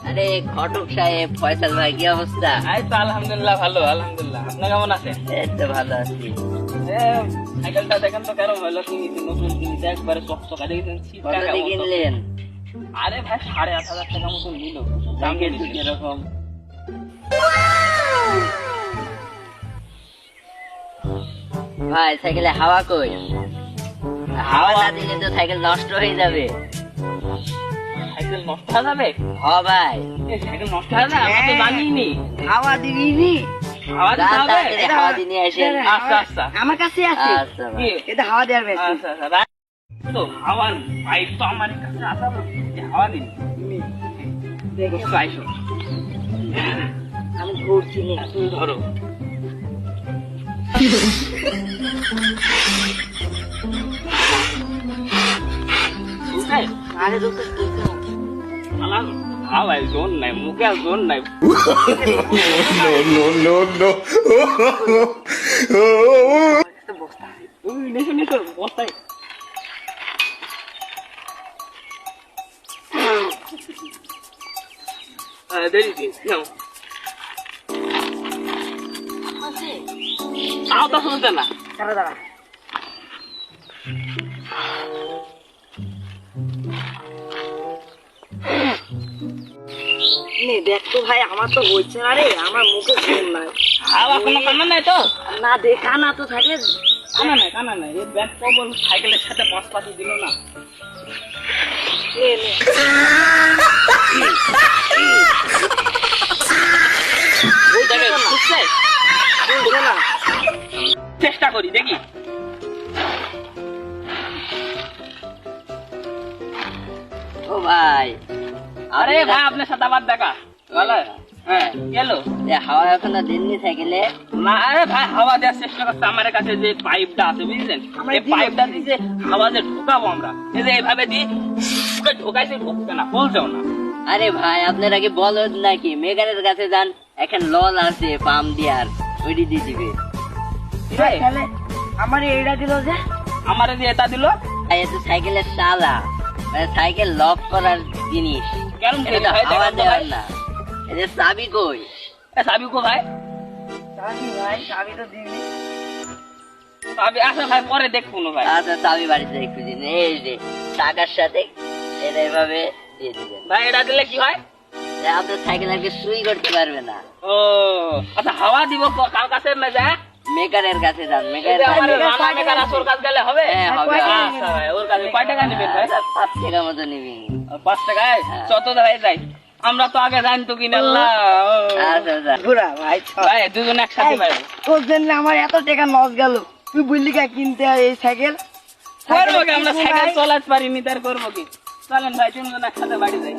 আরে ঘটক সাহেব, ফয়সাল ভাই কি অবস্থা? এই তো আলহামদুলিল্লাহ ভালো, আলহামদুলিল্লাহ। আপনি কেমন আছেন? এই তো ভালো আছি। সাইকেলটা দেখেন তো কেমন হলো, কিনেছি নতুন, কিনেছি একবারে চকচকা, দেখেছেন সিটটা কত দিয়ে কেমন? কিনলেন? আরে ভাই 8,500 টাকা মতন নিল, দাম দেখেন বেশি। এরকম। ভাই সাইকেলে হাওয়া কই? হাওয়া না দিলে তো সাইকেল নষ্ট হয়ে যাবে। সাইকেল নষ্ট হয়ে যাবে? হ ভাই, এই সাইকেল নষ্ট হয়ে যাবে? আমরা তো জানিনি। হাওয়া দিবি হাওয়া দিতে হবে? তাড়াতাড়ি হাওয়া দিয়ে নিয়ে আসেন। আচ্ছা আচ্ছা আমার কাছে আছে। আচ্ছা কি? ভাই। এটা হাওয়া দেওয়ার মেশিন। আচ্ছা আচ্ছা রাখ। তো হাওয়া পাইপ তো আমার কাছে আছে, হাওয়া দিন। দেখো আইসো, আমি ঘুরছি নে। তুমি ধরো। বুঝলে? আরে দোস্ত আমার হাওয়ায় জোর নাই, মুখে আর জোর নাই। বস্তা তুমি নিশো নিশো বস্তায়। দেরি দিন নাও, তাও তো শুনতে না। দাঁড়া দাঁড়া। নে দেখ তো ভাই, আমার তো হচ্ছে না রে, আমার মুখে ফোন নাই। হাওয়া কোনো কান্না নাই তো? না দেখা না তো থাকলে কানা নাই, কানা নাই। এই ব্যাগ কবল সাইকেলের সাথে পাঁচ পাতি দিল না। নে নে। দেখে, বুঝছে? বুঝছে না। চেষ্টা করি দেখি। ও ভাই, আরে ভাই আপনার সাথে আবার দেখা বলো। হ্যাঁ গেল এ হাওয়া এখনো দিননি সাইকেলে? না। আরে ভাই হাওয়া দেওয়ার চেষ্টা করছে, আমার কাছে যে পাইপটা আছে বুঝলেন, এই পাইপটা দিয়ে যে হাওয়া যে ঢোকাবো আমরা, এই যে এইভাবে দিই ঢোকাইছে, ঢুকছে না, বলছেও না। আরে ভাই, আপনারা কি বলদ নাকি? মেকারের কাছে যান, এখন লল আছে পাম দিয়ার, ওইটি দিয়ে দিবে। ভাই, তাহলে আমার এইটা দিল যে আমারে যে এটা দিল, ভাই, এ তো সাইকেলের চালা, মানে সাইকেল লক করার জিনিস। কেমন এটা তো ভাই? হাওয়া দেখেন তো দেওয়ার ভাই। না। এই যে চাবি কই? সাবি কো ভাই? চাবি ভাই, চাবি তো দিবি। সাবি আছে ভাই, পরে দেখবো না ভাই। আচ্ছা, চাবি বাড়িতে একটু দিন। এই যে টাকার সাথে এটা এভাবে দিয়ে দিবেন। ভাই এটা দিলে কি হয়? এ আপনার সাইকেল আর কি সুই করতে পারবে না। ও আচ্ছা, হাওয়া দিব কার কাছে না যায়? মেকারের কাছে যান, এই মেকারের যে আমার কাছে। রানা মেকার আছে, ওর কাছে গেলে হবে? হ্যাঁ, হবে। আচ্ছা ভাই, ওর কাছে কয় টাকা নেবেন ভাই? 5 টাকা মতো নিবি। 5 টাকায়? হ্যাঁ। চত ভাই যাই, আমরা তো আগে জানতো কিনা। আল্লাহ আচ্ছা আচ্ছা। ঘোরা ভাই চল। ভাই দুজন একসাথে ভাই তোর জন্য আমার এত টাকা লস গেল। তুই বললি কা কিনতে হয় এই সাইকেল? করবো কি? আমরা কিনবো সাইকেল ভাই। চালাতে পারিনি, তার করবো কি? চলেন ভাই তিনজন একসাথে বাড়ি যাই।